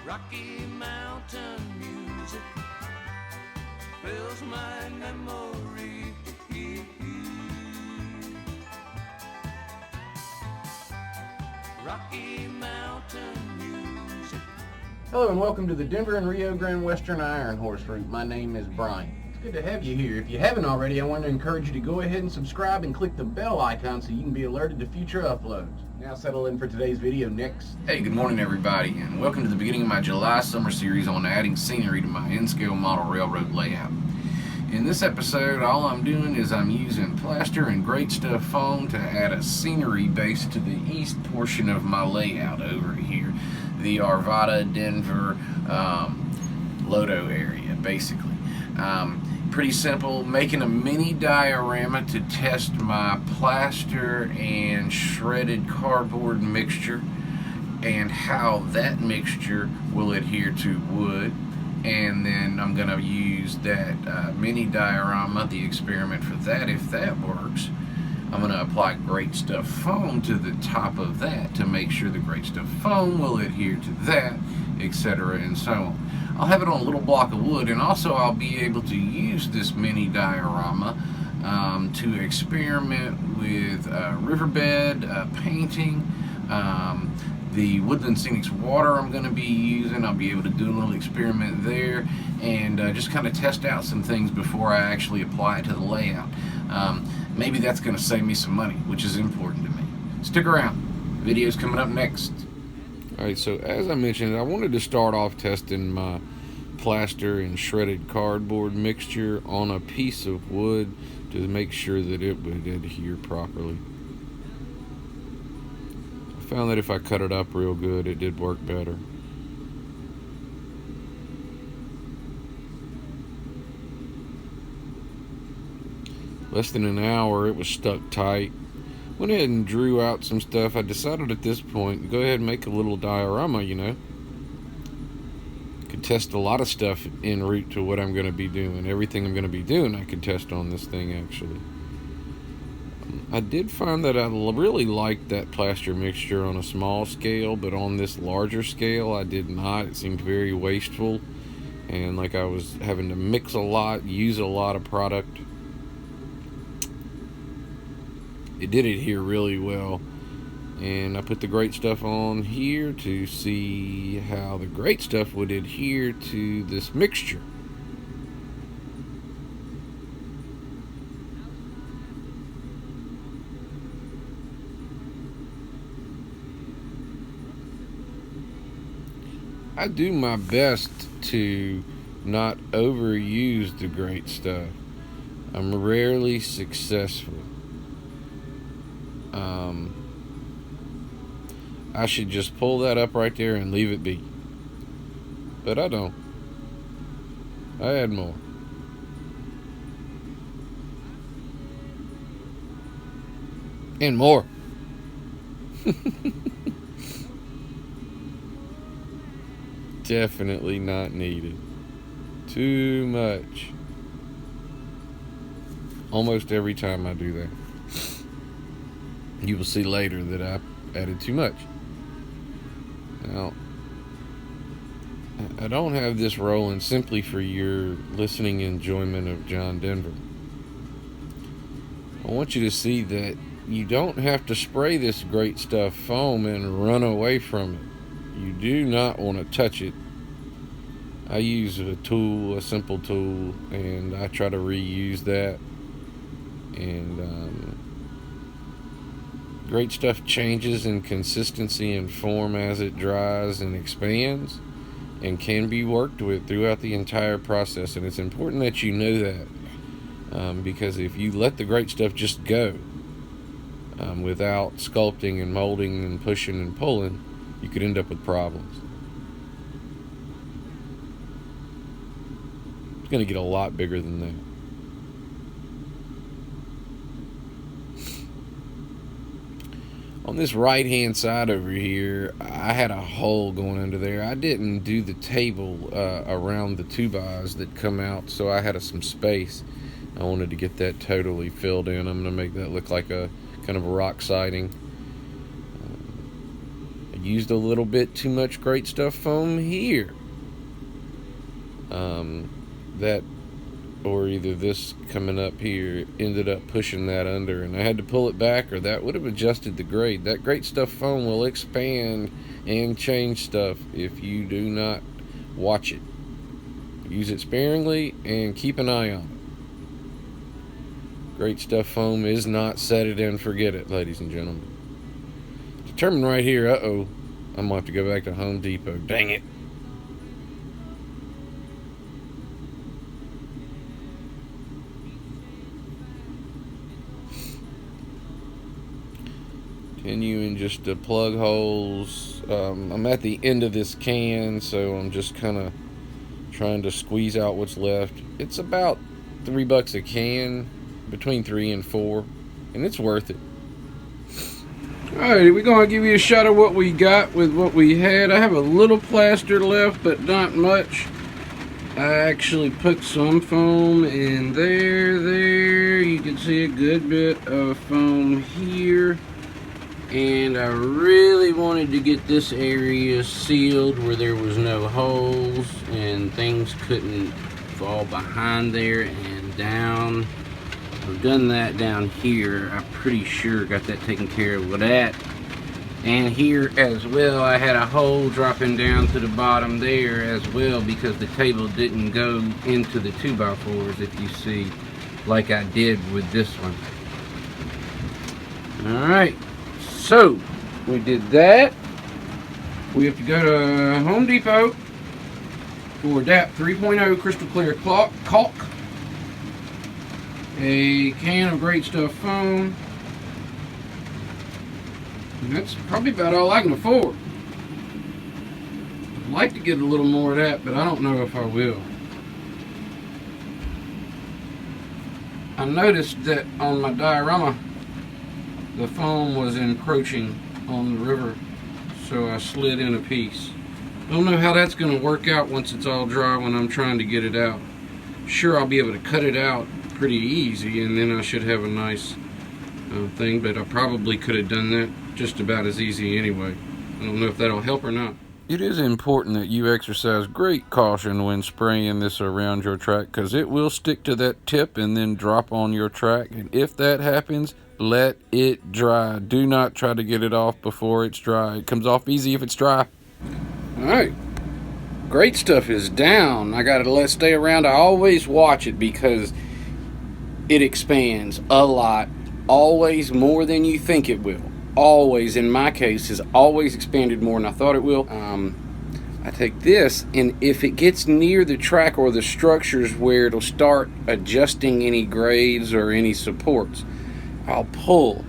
Rocky Mountain music fills my memory. Rocky Mountain music. Hello and welcome to the Denver and Rio Grande Western Iron Horse Route. My name is Brian. It's good to have you here. If you haven't already, I want to encourage you to go ahead and subscribe and click the bell icon so you can be alerted to future uploads. Now settle in for today's video next. Hey, good morning everybody, and welcome to the beginning of my July summer series on adding scenery to my N-scale model railroad layout. In this episode, all I'm doing is I'm using plaster and great stuff foam to add a scenery base to the east portion of my layout over here, the Arvada, Denver, Lodo area, basically. Pretty simple, making a mini diorama to test my plaster and shredded cardboard mixture and how that mixture will adhere to wood. And then I'm going to use that mini diorama, the experiment for that. If that works, I'm going to apply Great Stuff foam to the top of that to make sure the Great Stuff foam will adhere to that, etc. and so on. I'll have it on a little block of wood, and also I'll be able to use this mini diorama to experiment with riverbed painting, the Woodland Scenics water I'm going to be using. I'll be able to do a little experiment there and just kind of test out some things before I actually apply it to the layout. Maybe that's going to save me some money, which is important to me. Stick around. Video's coming up next. Alright, so as I mentioned, I wanted to start off testing my plaster and shredded cardboard mixture on a piece of wood to make sure that it would adhere properly. I found that if I cut it up real good, it did work better. Less than an hour, it was stuck tight. Went ahead and drew out some stuff. I decided at this point to go ahead and make a little diorama, you know. Could test a lot of stuff en route to what I'm going to be doing. Everything I'm going to be doing I could test on this thing actually. I did find that I really liked that plaster mixture on a small scale, but on this larger scale I did not. It seemed very wasteful and like I was having to mix a lot, use a lot of product. It did adhere really well, and I put the Great Stuff on here to see how the Great Stuff would adhere to this mixture. I do my best to not overuse the Great Stuff. I'm rarely successful. I should just pull that up right there and leave it be. But I don't. I add more. And more. Definitely not needed. Too much. Almost every time I do that. You will see later that I added too much. Now, I don't have this rolling simply for your listening enjoyment of John Denver. I want you to see that you don't have to spray this Great Stuff foam and run away from it. You do not want to touch it. I use a tool, a simple tool, and I try to reuse that. And Great Stuff changes in consistency and form as it dries and expands and can be worked with throughout the entire process, and it's important that you know that because if you let the Great Stuff just go without sculpting and molding and pushing and pulling, you could end up with problems. It's going to get a lot bigger than that. On this right hand side over here, I had a hole going under there. I didn't do the table around the 2x that come out, so I had some space. I wanted to get that totally filled in. I'm going to make that look like a kind of a rock siding. used a little bit too much Great Stuff foam here. That, or either this coming up here ended up pushing that under, and I had to pull it back, or that would have adjusted the grade. That Great Stuff foam will expand and change stuff if you do not watch it. Use it sparingly and keep an eye on it. Great Stuff foam is not set it and forget it, ladies and gentlemen. Determined right here. I'm gonna have to go back to Home Depot. Dang it. Continuing just to plug holes. I'm at the end of this can, so I'm just kind of trying to squeeze out what's left. It's about $3 a can, between 3 and 4, and it's worth it. Alright, we're going to give you a shot of what we got with what we had. I have a little plaster left, but not much. I actually put some foam in there. You can see a good bit of foam here. And I really wanted to get this area sealed where there was no holes and things couldn't fall behind there and down. I've done that down here. I'm pretty sure got that taken care of with that. And here as well, I had a hole dropping down to the bottom there as well because the table didn't go into the 2x4s, if you see, like I did with this one. Alright. So, we did that. We have to go to Home Depot for DAP 3.0 Crystal Clear caulk, a can of Great Stuff foam, and that's probably about all I can afford. I'd like to get a little more of that, but I don't know if I will. I noticed that on my diorama, the foam was encroaching on the river, so I slid in a piece. Don't know how that's going to work out once it's all dry when I'm trying to get it out. Sure, I'll be able to cut it out pretty easy, and then I should have a nice thing, but I probably could have done that just about as easy anyway. I don't know if that'll help or not. It is important that you exercise great caution when spraying this around your track, because it will stick to that tip and then drop on your track, and if that happens, let it dry. Do not try to get it off before it's dry. It comes off easy if it's dry. Alright. Great Stuff is down. I gotta let it stay around. I always watch it because it expands a lot. Always more than you think it will. Always, in my case, has always expanded more than I thought it will. I take this, and if it gets near the track or the structures where it'll start adjusting any grades or any supports, I'll pull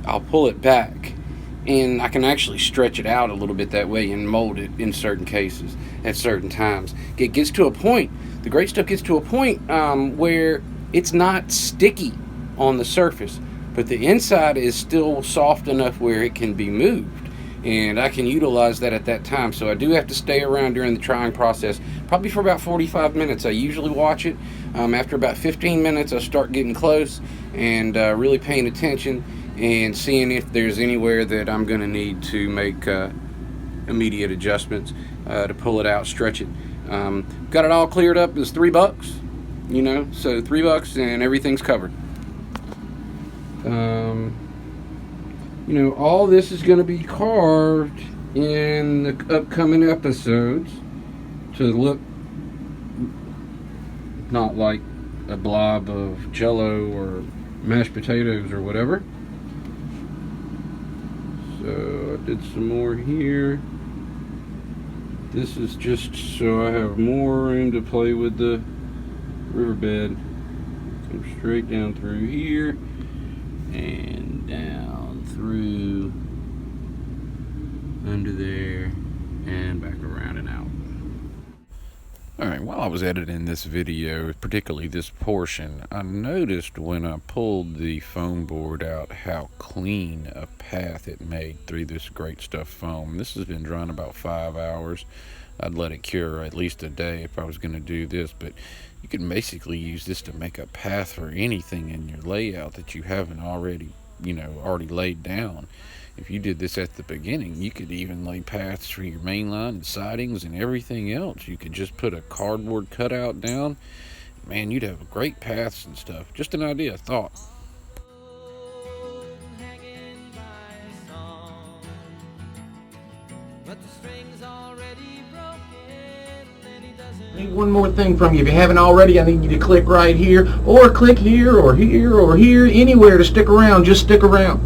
it back, and I can actually stretch it out a little bit that way and mold it in certain cases at certain times. It gets to a point, the Great Stuff gets to a point where it's not sticky on the surface, but the inside is still soft enough where it can be moved, and I can utilize that at that time. So I do have to stay around during the trying process, probably for about 45 minutes. I usually watch it. After about 15 minutes, I start getting close and really paying attention and seeing if there's anywhere that I'm going to need to make immediate adjustments to pull it out, stretch it. Got it all cleared up. It's $3, you know, so $3 and everything's covered. You know, all this is going to be carved in the upcoming episodes to look not like a blob of Jello or mashed potatoes or whatever. So I did some more here. This is just so I have more room to play with the riverbed. Come straight down through here and down through under there and back around and out. Alright, while I was editing this video, particularly this portion, I noticed when I pulled the foam board out how clean a path it made through this Great Stuff foam. This has been drying about 5 hours. I'd let it cure at least a day if I was going to do this, but you can basically use this to make a path for anything in your layout that you haven't already laid down. if you did this at the beginning, you could even lay paths for your main line and sidings and everything else. You could just put a cardboard cutout down. Man, you'd have great paths and stuff. Just an idea, a thought. Hanging by a song, but the string's already broken and he doesn't. I need one more thing from you. If you haven't already, I need you to click right here, or click here, or here, or here, anywhere to stick around. Just stick around.